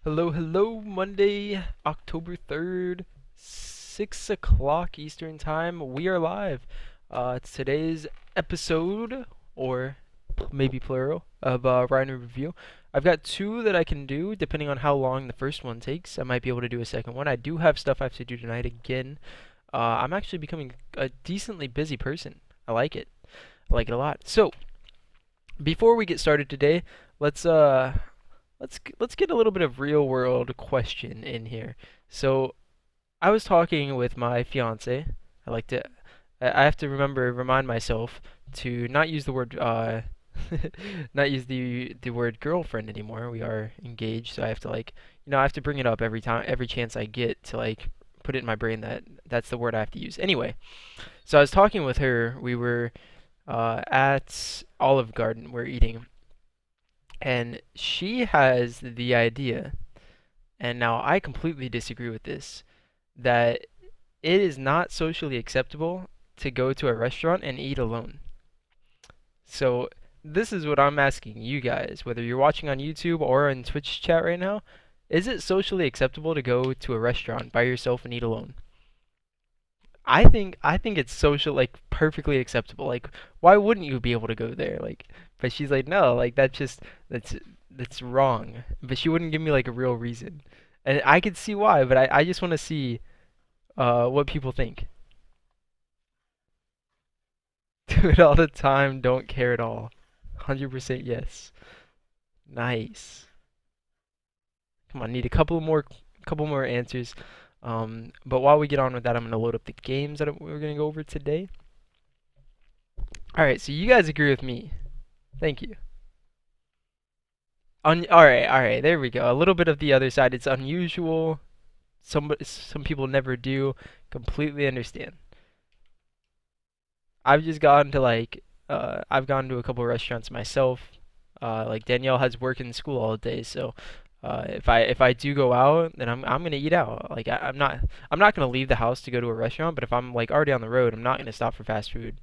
Hello, hello, Monday, October 3rd, 6 o'clock Eastern Time. We are live. It's today's episode, or maybe plural, of RyaNoob Review. I've got two that I can do, depending on how long the first one takes. I might be able to do a second one. I do have stuff I have to do tonight again. I'm actually becoming a decently busy person. I like it. I like it a lot. So, before we get started today, let's uh let's get a little bit of real world question in here. So I was talking with my fiance. I like to I have to remind myself to not use the word not use the word girlfriend anymore. We are engaged, so I have to I have to bring it up every chance I get to put it in my brain that that's the word I have to use. Anyway, so I was talking with her. We were at Olive Garden. We're eating, and she has the idea, and now I completely disagree with this, that it is not socially acceptable to go to a restaurant and eat alone. So this is what I'm asking you guys, whether you're watching on YouTube or in Twitch chat right now, is it socially acceptable to go to a restaurant by yourself and eat alone? I think it's social, perfectly acceptable. Like, why wouldn't you be able to go there? But she's like, no, that's that's wrong. But she wouldn't give me like a real reason, and I could see why. But I just want to see what people think. Do it all the time, don't care at all. 100% yes. Nice. Come on, need a couple more answers. But while we get on with that, I'm gonna load up the games that we're gonna go over today. All right, so you guys agree with me. Thank you. All right, there we go. A little bit of the other side. It's unusual. Some people never do. Completely understand. I've just gone to I've gone to a couple restaurants myself. Like Danielle has work in school all day, so if I do go out, then I'm gonna eat out. I'm not gonna leave the house to go to a restaurant. But if I'm like already on the road, I'm not gonna stop for fast food.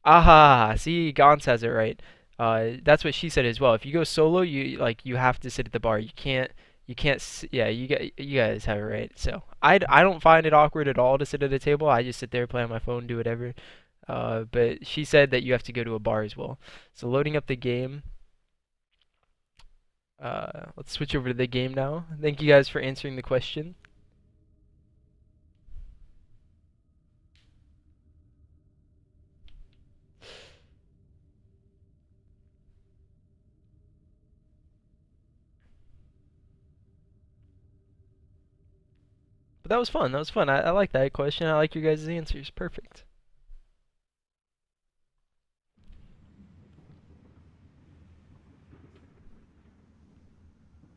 Aha, see, Gauntz has it right. That's what she said as well. If you go solo, you have to sit at the bar. You can't yeah, you guys have it right. So I don't find it awkward at all to sit at a table. I just sit there, play on my phone, do whatever. But she said that you have to go to a bar as well. So loading up the game. Let's switch over to the game now. Thank you guys for answering the question. But that was fun. That was fun. I like that question. I like your guys' answers. Perfect.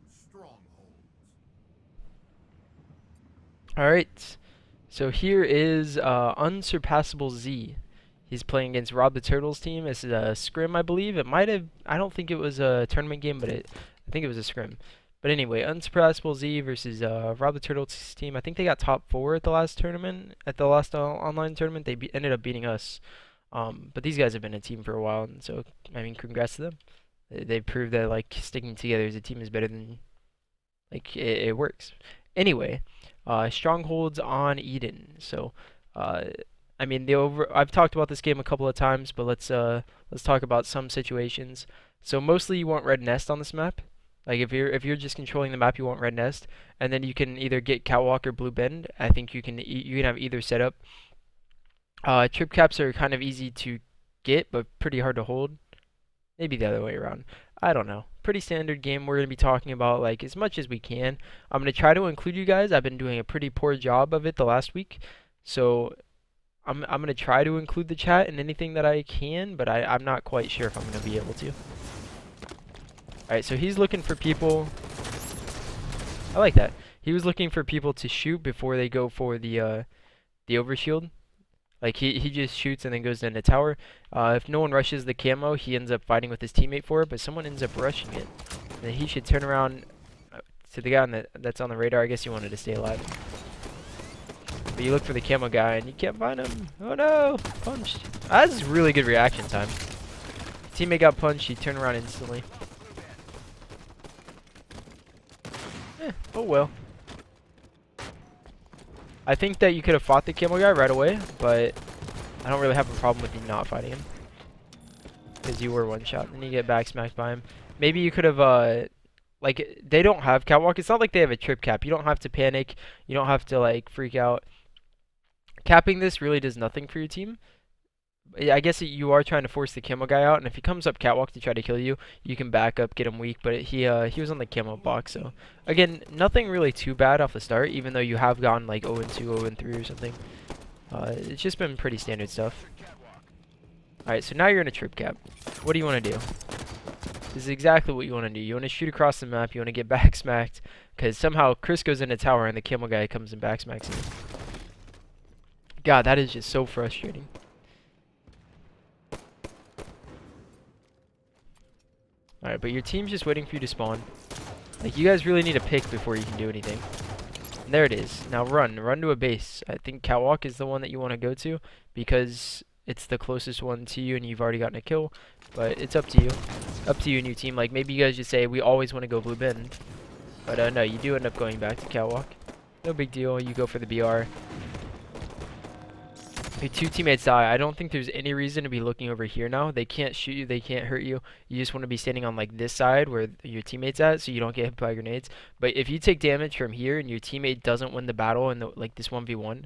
Strongholds. All right. So here is Unsurpassable Z. He's playing against Rob the Turtle's team. This is a scrim, I believe. It might have. I don't think it was a tournament game, but I think it was a scrim. But anyway, Unsurpassable Z versus Rob the Turtle's team. I think they got top four at the last tournament, at the last online tournament. They ended up beating us. But these guys have been a team for a while, and so I mean, congrats to them. They proved that sticking together as a team is better than it works. Anyway, Strongholds on Eden. So, uh, I mean, I've talked about this game a couple of times, but let's talk about some situations. So mostly you want red nest on this map. Like if you're just controlling the map, you want red nest, and then you can either get catwalk or blue bend. I think you can have either setup. Trip caps are kind of easy to get, but pretty hard to hold. Maybe the other way around. I don't know. Pretty standard game. We're going to be talking about as much as we can. I'm going to try to include you guys. I've been doing a pretty poor job of it the last week. So I'm going to try to include the chat in anything that I can, but I'm not quite sure if I'm going to be able to. Alright, so he's looking for people. I like that. He was looking for people to shoot before they go for the overshield. Like he just shoots and then goes in the tower. If no one rushes the camo, he ends up fighting with his teammate for it, but someone ends up rushing it. And then he should turn around to the guy that's on the radar. I guess he wanted to stay alive. But you look for the camo guy and you can't find him. Oh no! Punched. That's really good reaction time. Teammate got punched, he turned around instantly. Oh well. I think that you could have fought the camel guy right away, but I don't really have a problem with you not fighting him. Because you were one shot, and you get back smacked by him. Maybe you could have, like, they don't have catwalk. It's not like they have a trip cap. You don't have to panic. You don't have to, like, freak out. Capping this really does nothing for your team. I guess you are trying to force the camo guy out, and if he comes up catwalk to try to kill you, you can back up, get him weak. But he was on the camo box, so again, nothing really too bad off the start, even though you have gone like 0-2, 0-3 or something. It's just been pretty standard stuff. All right, so now you're in a trip cap. What do you want to do? This is exactly what you want to do. You want to shoot across the map. You want to get back smacked, because somehow Chris goes in a tower and the camo guy comes and back smacks you. God, that is just so frustrating. Alright, but your team's just waiting for you to spawn. Like, you guys really need to pick before you can do anything. And there it is. Now run. Run to a base. I think catwalk is the one that you want to go to, because it's the closest one to you and you've already gotten a kill. But it's up to you. Up to you and your team. Like, maybe you guys just say, we always want to go blue bend. But no, you do end up going back to catwalk. No big deal. You go for the BR. Your two teammates die. I don't think there's any reason to be looking over here now. They can't shoot you. They can't hurt you. You just want to be standing on like this side where your teammate's at, so you don't get hit by grenades. But if you take damage from here and your teammate doesn't win the battle in like this 1v1,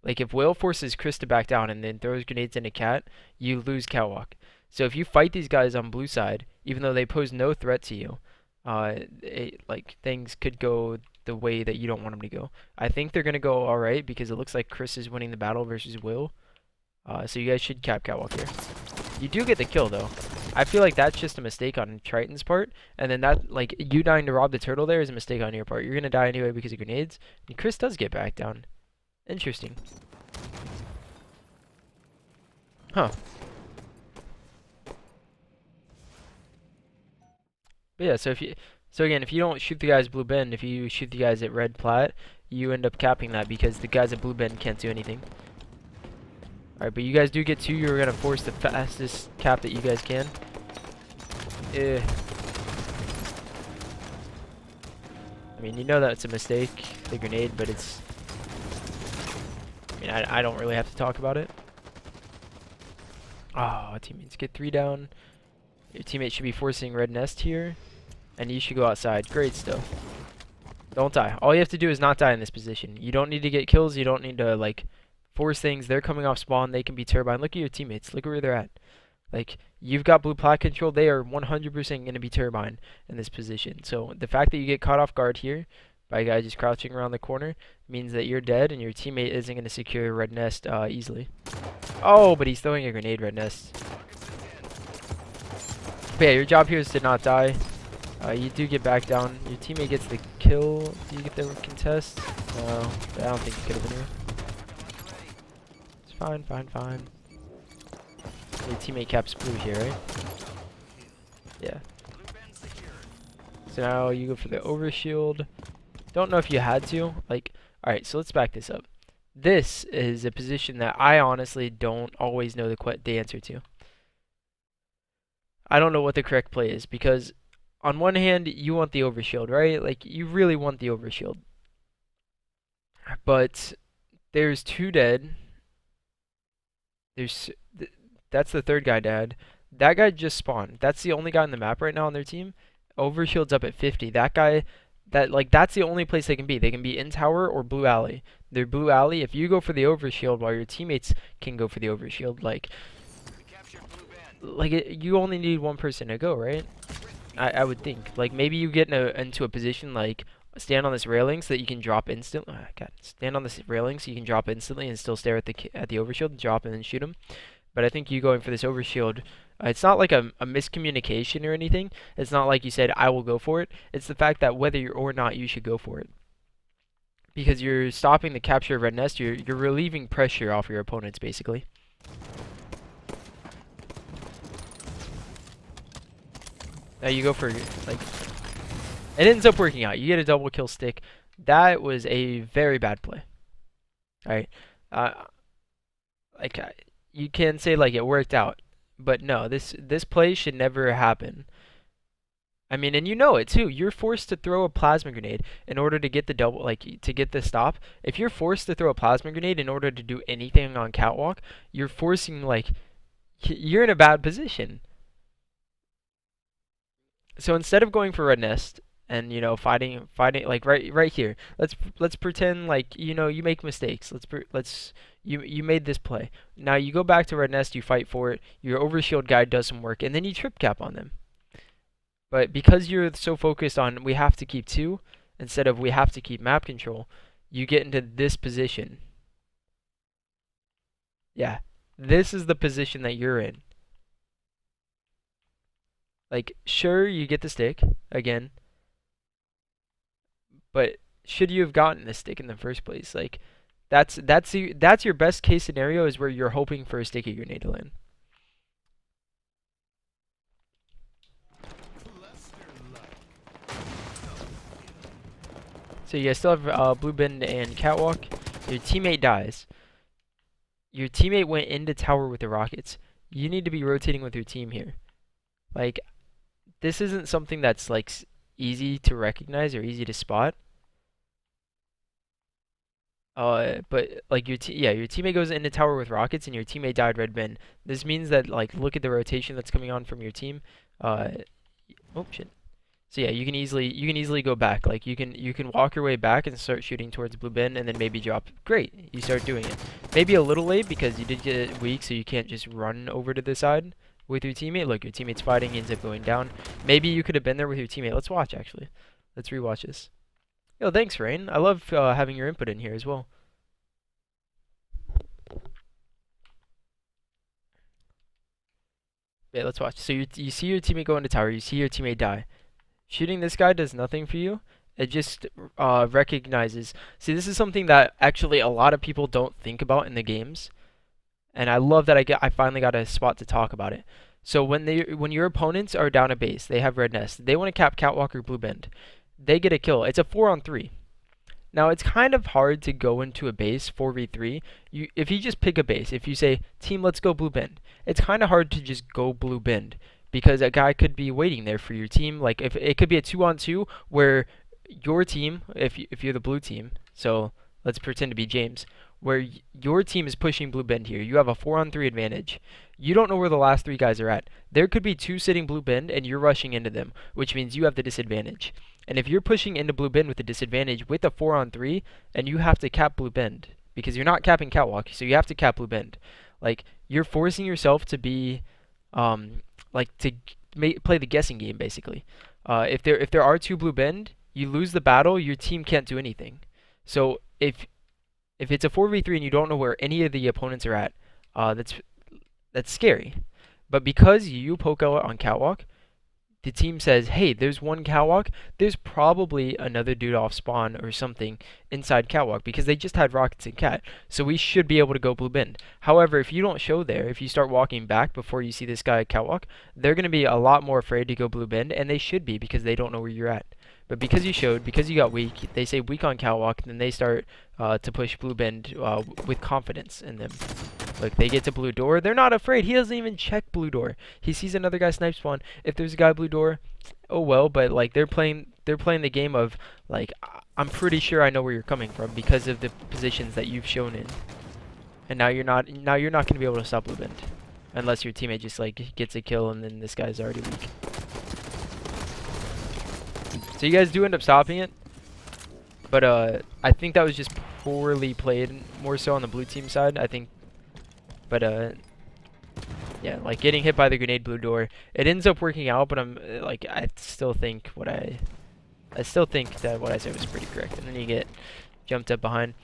like if Will forces Chris to back down and then throws grenades into Cat, you lose catwalk. So if you fight these guys on blue side, even though they pose no threat to you, like things could go the way that you don't want them to go. I think they're gonna go all right because it looks like Chris is winning the battle versus Will. So you guys should cap catwalk here. You do get the kill though. I feel like that's just a mistake on Triton's part, and then that, like, you dying to rob the turtle there is a mistake on your part. You're gonna die anyway because of grenades, and Chris does get back down. Interesting. Huh. But yeah, so again, if you don't shoot the guys blue bend, if you shoot the guys at red plat, you end up capping that because the guys at blue bend can't do anything. Alright, but you guys do get 2. You're going to force the fastest cap that you guys can. I mean, you know that's a mistake, the grenade, but it's... I mean, I don't really have to talk about it. Oh, teammates get 3 down. Your teammate should be forcing red nest here. And you should go outside. Great stuff. Don't die. All you have to do is not die in this position. You don't need to get kills. You don't need to, like, force things. They're coming off spawn. They can be turbine. Look at your teammates. Look where they're at. Like, you've got blue plat control. They are 100% going to be turbine in this position. So the fact that you get caught off guard here by a guy just crouching around the corner means that you're dead and your teammate isn't going to secure a red nest easily. Oh, but he's throwing a grenade red nest. But yeah, your job here is to not die. You do get back down. Your teammate gets the kill. Do you get the contest? No, I don't think you could have been here. It's fine, fine, fine. Your teammate caps blue here, right? Yeah. So now you go for the overshield. Don't know if you had to. Like, alright, so let's back this up. This is a position that I honestly don't always know the answer to. I don't know what the correct play is because on one hand, you want the overshield, right? Like, you really want the overshield. But there's 2 dead. That's the 3rd guy dead. That guy just spawned. That's the only guy on the map right now on their team. Overshield's up at 50. That guy, that's the only place they can be. They can be in tower or blue alley. They're blue alley. If you go for the overshield while your teammates can go for the overshield, you only need one person to go, right? I would think. Like, maybe you get into a position like stand on this railing so that you can drop instantly. Oh, God, stand on this railing so you can drop instantly and still stare at the overshield, drop and then shoot him. But I think you going for this overshield, it's not like a miscommunication or anything. It's not like you said, I will go for it. It's the fact that whether or not you should go for it. Because you're stopping the capture of red nest, you're relieving pressure off your opponents, basically. Now you go for, like, it ends up working out. You get a double kill stick. That was a very bad play. Alright. You can say, like, it worked out. But no, this play should never happen. I mean, and you know it too. You're forced to throw a plasma grenade in order to get the double, like to get the stop. If you're forced to throw a plasma grenade in order to do anything on catwalk, you're forcing like you're in a bad position. So instead of going for red nest and fighting like right here, let's pretend like you make mistakes. You made this play. Now you go back to red nest, you fight for it. Your overshield guy does some work, and then you trip cap on them. But because you're so focused on we have to keep two instead of we have to keep map control, you get into this position. Yeah, this is the position that you're in. Like, sure, you get the stick again, but should you have gotten the stick in the first place? Like, that's your best case scenario is where you're hoping for a sticky grenade to land. So you guys still have blue bend and catwalk. Your teammate dies. Your teammate went into tower with the rockets. You need to be rotating with your team here. Like, this isn't something that's like easy to recognize or easy to spot. But like your teammate goes into tower with rockets and your teammate died red bin. This means that like look at the rotation that's coming on from your team. Oh shit. So yeah, you can easily go back. Like you can walk your way back and start shooting towards blue bin and then maybe drop. Great, you start doing it. Maybe a little late because you did get weak, so you can't just run over to the side with your teammate. Look, your teammate's fighting, he ends up going down. Maybe you could have been there with your teammate. Let's watch actually. Let's rewatch this. Yo, thanks, Rain. I love having your input in here as well. Yeah, let's watch. So you see your teammate go into tower. You see your teammate die. Shooting this guy does nothing for you. It just recognizes. See, this is something that actually a lot of people don't think about in the games, and I love that I finally got a spot to talk about it. So when your opponents are down a base, they have red nest. They want to cap catwalk or blue bend. They get a kill. It's a 4-on-3. Now it's kind of hard to go into a base 4v3. If you just pick a base, if you say team, let's go blue bend, it's kind of hard to just go blue bend because a guy could be waiting there for your team. Like if it could be a 2-on-2 where your team, if you're the blue team, so let's pretend to be James, where your team is pushing blue bend here. You have a 4-on-3 advantage. You don't know where the last three guys are at. There could be two sitting blue bend and you're rushing into them, which means you have the disadvantage. And if you're pushing into blue bend with a disadvantage with a 4-on-3 and you have to cap blue bend because you're not capping catwalk, so you have to cap blue bend. Like you're forcing yourself to be like to play the guessing game basically. If there are two blue bend, you lose the battle, your team can't do anything. So if it's a 4v3 and you don't know where any of the opponents are at, that's scary. But because you poke out on catwalk, the team says, hey, there's one catwalk, there's probably another dude off spawn or something inside catwalk because they just had rockets and cat, so we should be able to go blue bend. However, if you don't show there, if you start walking back before you see this guy at catwalk, they're going to be a lot more afraid to go blue bend, and they should be because they don't know where you're at. But because you showed, because you got weak, they say weak on catwalk, and then they start to push blue bend with confidence in them. Look, they get to blue door. They're not afraid. He doesn't even check blue door. He sees another guy snipe spawn. If there's a guy blue door, oh well. But like they're playing the game of like I'm pretty sure I know where you're coming from because of the positions that you've shown in. And now you're not going to be able to stop blue bend unless your teammate just like gets a kill and then this guy's already weak. So you guys do end up stopping it, but I think that was just poorly played, more so on the blue team side, I think. But yeah, like getting hit by the grenade blue door, it ends up working out. But I still think that what I said was pretty correct. And then you get jumped up behind.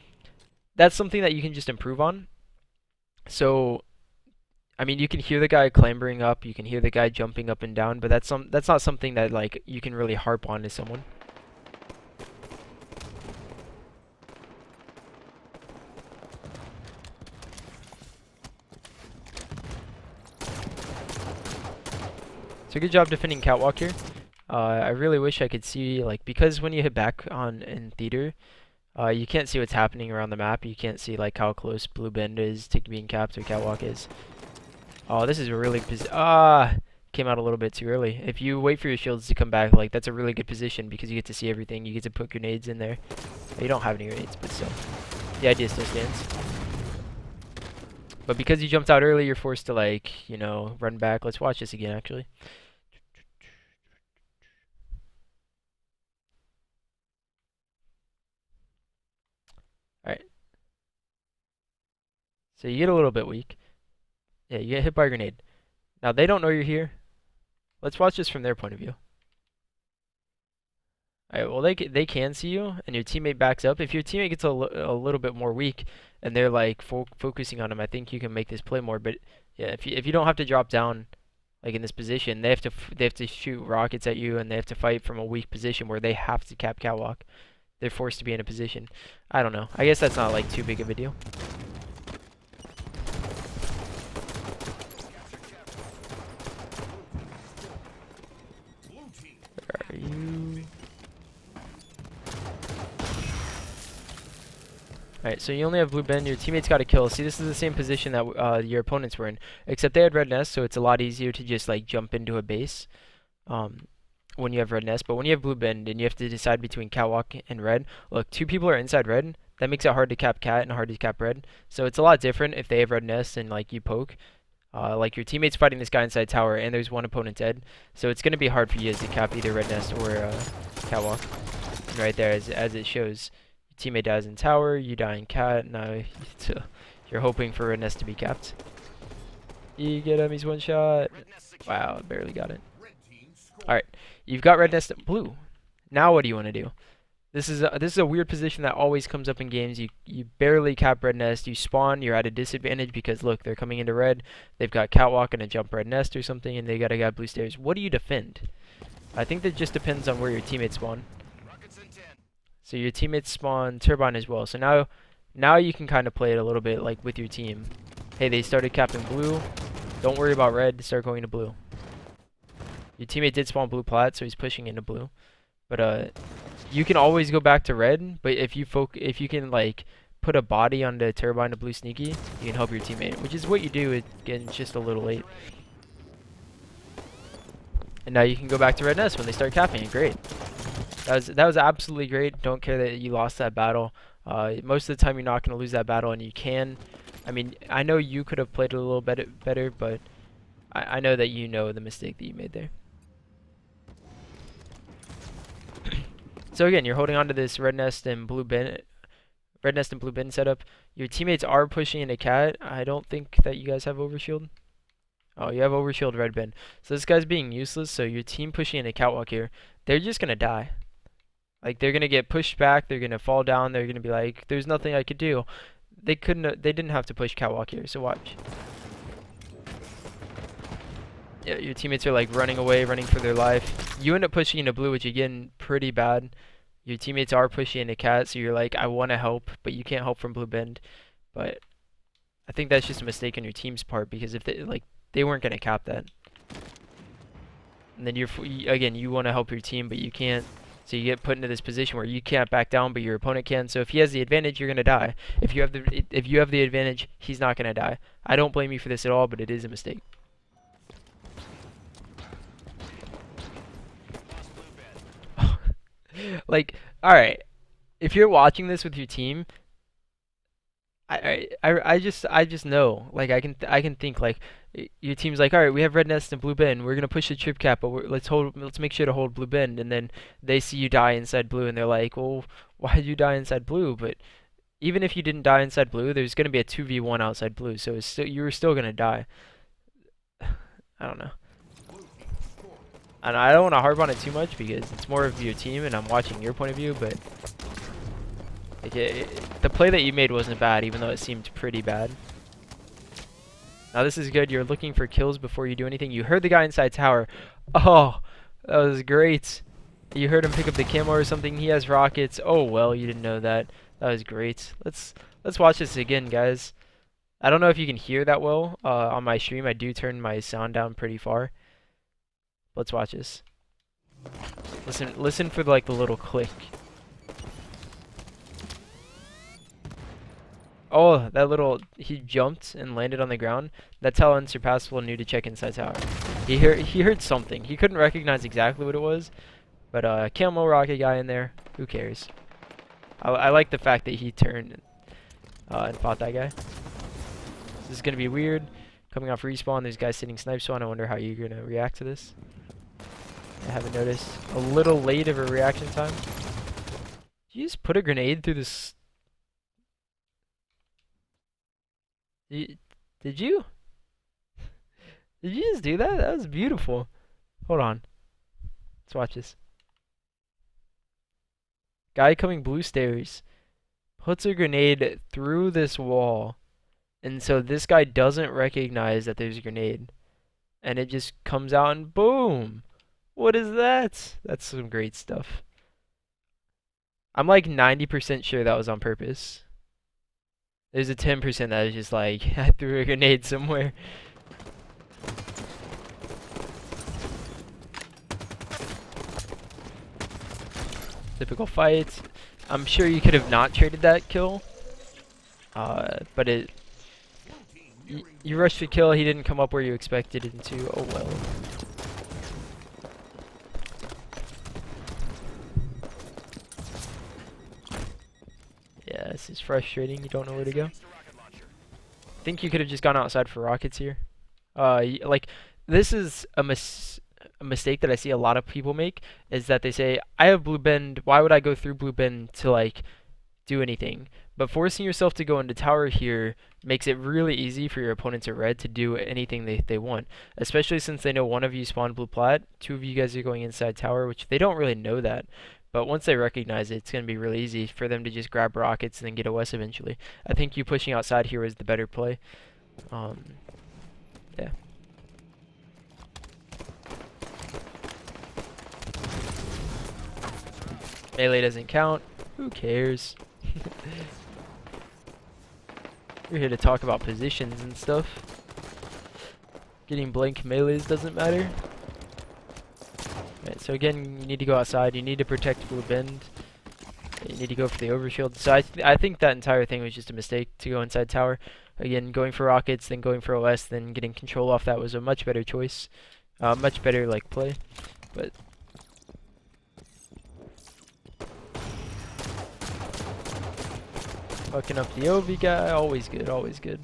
That's something that you can just improve on. So, I mean, you can hear the guy clambering up, you can hear the guy jumping up and down, but that's not something that like you can really harp on to someone. So good job defending catwalk here. I really wish I could see, like, because when you hit back in theater, you can't see what's happening around the map. You can't see like how close blue bend is to being capped or catwalk is. Oh, this is a really came out a little bit too early. If you wait for your shields to come back, like that's a really good position because you get to see everything. You get to put grenades in there. You don't have any grenades, but still, the idea still stands. But because you jumped out early, you're forced to like, you know, run back. Let's watch this again, actually. All right. So you get a little bit weak. Yeah, you get hit by a grenade. Now they don't know you're here. Let's watch this from their point of view. Alright, well they can see you, and your teammate backs up. If your teammate gets a little bit more weak, and they're like focusing on him, I think you can make this play more. But yeah, if you don't have to drop down, like in this position, they have to shoot rockets at you, and they have to fight from a weak position where they have to cap catwalk. They're forced to be in a position. I don't know. I guess that's not like too big of a deal. Where are you? Alright, so you only have blue bend. Your teammates got a kill. See, this is the same position that your opponents were in, except they had red nest, so it's a lot easier to just like jump into a base when you have red nest. But when you have blue bend and you have to decide between catwalk and red, look, two people are inside red. That makes it hard to cap cat and hard to cap red. So it's a lot different if they have red nest and like you poke. Like your teammate's fighting this guy inside tower, and there's one opponent dead. So it's gonna be hard for you to cap either red nest or catwalk. And right there, as it shows. Teammate dies in tower, you die in cat. Now you're hoping for red nest to be capped. You get him, he's one shot. Wow, barely got it. Alright, you've got red nest and blue. Now what do you want to do? This is a weird position that always comes up in games. You barely cap red nest, you spawn, you're at a disadvantage because look, they're coming into red. They've got catwalk and a jump red nest or something, and they got a guy blue stairs. What do you defend? I think that just depends on where your teammates spawn. So your teammates spawn turbine as well. So now you can kind of play it a little bit like with your team. Hey, they started capping blue. Don't worry about red. Start going to blue. Your teammate did spawn blue plat, so he's pushing into blue. But you can always go back to red. But if you can like put a body on the turbine to blue sneaky, you can help your teammate, which is what you do. Again, it's just a little late. And now you can go back to red nest when they start capping it. Great. That was absolutely great. Don't care that you lost that battle. Most of the time you're not going to lose that battle, and you can. I mean, I know you could have played it a little bit better, but I know that you know the mistake that you made there. So again, you're holding on to this red nest and blue bin setup. Your teammates are pushing into cat. I don't think that you guys have overshield. Oh, you have overshield red bin. So this guy's being useless. So your team pushing into catwalk here, they're just gonna die. Like they're gonna get pushed back. They're gonna fall down. They're gonna be like, "There's nothing I could do." They couldn't. They didn't have to push catwalk here. So watch. Yeah, your teammates are like running away, running for their life. You end up pushing into blue, which again, pretty bad. Your teammates are pushing into cat, so you're like, I want to help, but you can't help from blue bend. But I think that's just a mistake on your team's part, because if they weren't gonna cap that. And then again, you want to help your team, but you can't. So you get put into this position where you can't back down, but your opponent can. So if he has the advantage, you're gonna die. If you have the advantage, he's not gonna die. I don't blame you for this at all, but it is a mistake. Like, all right, if you're watching this with your team, I just know, like I can think like your team's like, all right, we have red nest and blue bend, we're gonna push the trip cap, but let's make sure to hold blue bend, and then they see you die inside blue, and they're like, well, why did you die inside blue? But even if you didn't die inside blue, there's gonna be a 2v1 outside blue, so you were still gonna die. I don't know. And I don't want to harp on it too much because it's more of your team and I'm watching your point of view, but like the play that you made wasn't bad, even though it seemed pretty bad. Now this is good. You're looking for kills before you do anything. You heard the guy inside tower. Oh, that was great. You heard him pick up the camo or something. He has rockets. Oh well, you didn't know that. That was great. Let's watch this again, guys. I don't know if you can hear that well on my stream. I do turn my sound down pretty far. Let's watch this. Listen for like the little click. Oh, that little, he jumped and landed on the ground. That's how Unsurpassable knew to check inside tower. He heard something. He couldn't recognize exactly what it was, but camo rocket guy in there. Who cares? I like the fact that he turned and fought that guy. This is gonna be weird. Coming off respawn, there's guys sitting snipe spawn. I wonder how you're gonna react to this. I haven't noticed. A little late of a reaction time. Did you just put a grenade through this? Did you? Did you just do that? That was beautiful. Hold on. Let's watch this. Guy coming blue stairs. Puts a grenade through this wall. And so this guy doesn't recognize that there's a grenade. And it just comes out and boom! What is that? That's some great stuff. I'm like 90% sure that was on purpose. There's a 10% that is just like, I threw a grenade somewhere. Typical fight. I'm sure you could have not traded that kill. But you rushed the kill, he didn't come up where you expected him to. Oh well. Yeah, this is frustrating. You don't know where to go. I think you could have just gone outside for rockets here. Like, this is a mistake that I see a lot of people make, is that they say, I have blue bend, why would I go through blue bend to, like, do anything? But forcing yourself to go into tower here makes it really easy for your opponents at red to do anything they want. Especially since they know one of you spawned blue plat, two of you guys are going inside tower, which they don't really know that. But once they recognize it, it's going to be really easy for them to just grab rockets and then get a West eventually. I think you pushing outside here is the better play. Yeah. Melee doesn't count. Who cares? We're here to talk about positions and stuff. Getting blank melees doesn't matter. Right, so again, you need to go outside. You need to protect blue bend. You need to go for the overshield. So I think that entire thing was just a mistake to go inside tower. Again, going for rockets, then going for OS, then getting control off that was a much better choice. Much better like play. But fucking up the OV guy, always good, always good.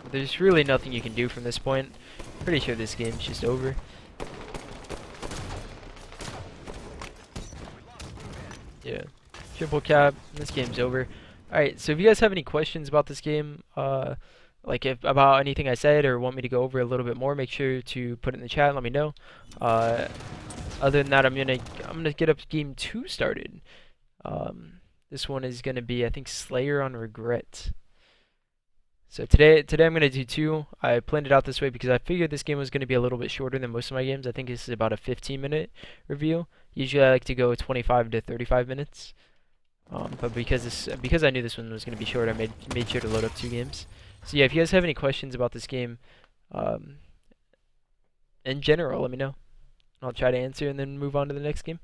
But there's really nothing you can do from this point. Pretty sure this game's just over. Yeah, triple cap, this game's over. Alright, so if you guys have any questions about this game, like about anything I said or want me to go over a little bit more, make sure to put it in the chat and let me know. Other than that, I'm gonna get up game 2 started. This one is gonna be, I think, Slayer on Regret. So today I'm gonna do 2. I planned it out this way because I figured this game was gonna be a little bit shorter than most of my games. I think this is about a 15-minute review. Usually I like to go 25 to 35 minutes. But because I knew this one was gonna be short, I made sure to load up 2 games. So yeah, if you guys have any questions about this game, in general, let me know. I'll try to answer and then move on to the next game.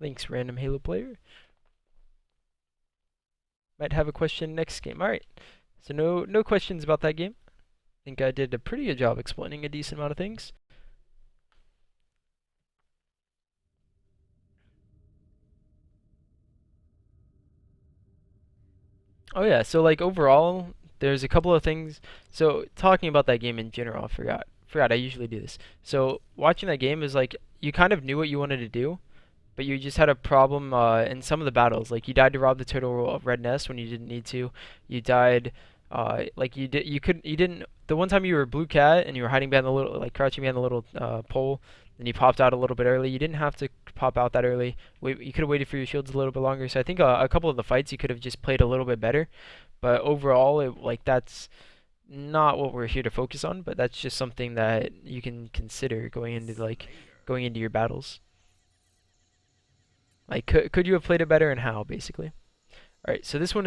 Thanks, random Halo player. Might have a question next game. Alright, so no questions about that game. I think I did a pretty good job explaining a decent amount of things. Oh yeah, so like overall, there's a couple of things. So talking about that game in general, I forgot I usually do this. So watching that game is like, you kind of knew what you wanted to do, but you just had a problem in some of the battles. Like you died to rob the turtle red nest when you didn't need to. You died Like you didn't. The one time you were blue cat and you were hiding behind the little, like crouching behind the little pole, and you popped out a little bit early. You didn't have to pop out that early. You could have waited for your shields a little bit longer. So I think a couple of the fights you could have just played a little bit better. But overall, like that's not what we're here to focus on. But that's just something that you can consider going into your battles. Like could you have played it better and how basically? All right, so this one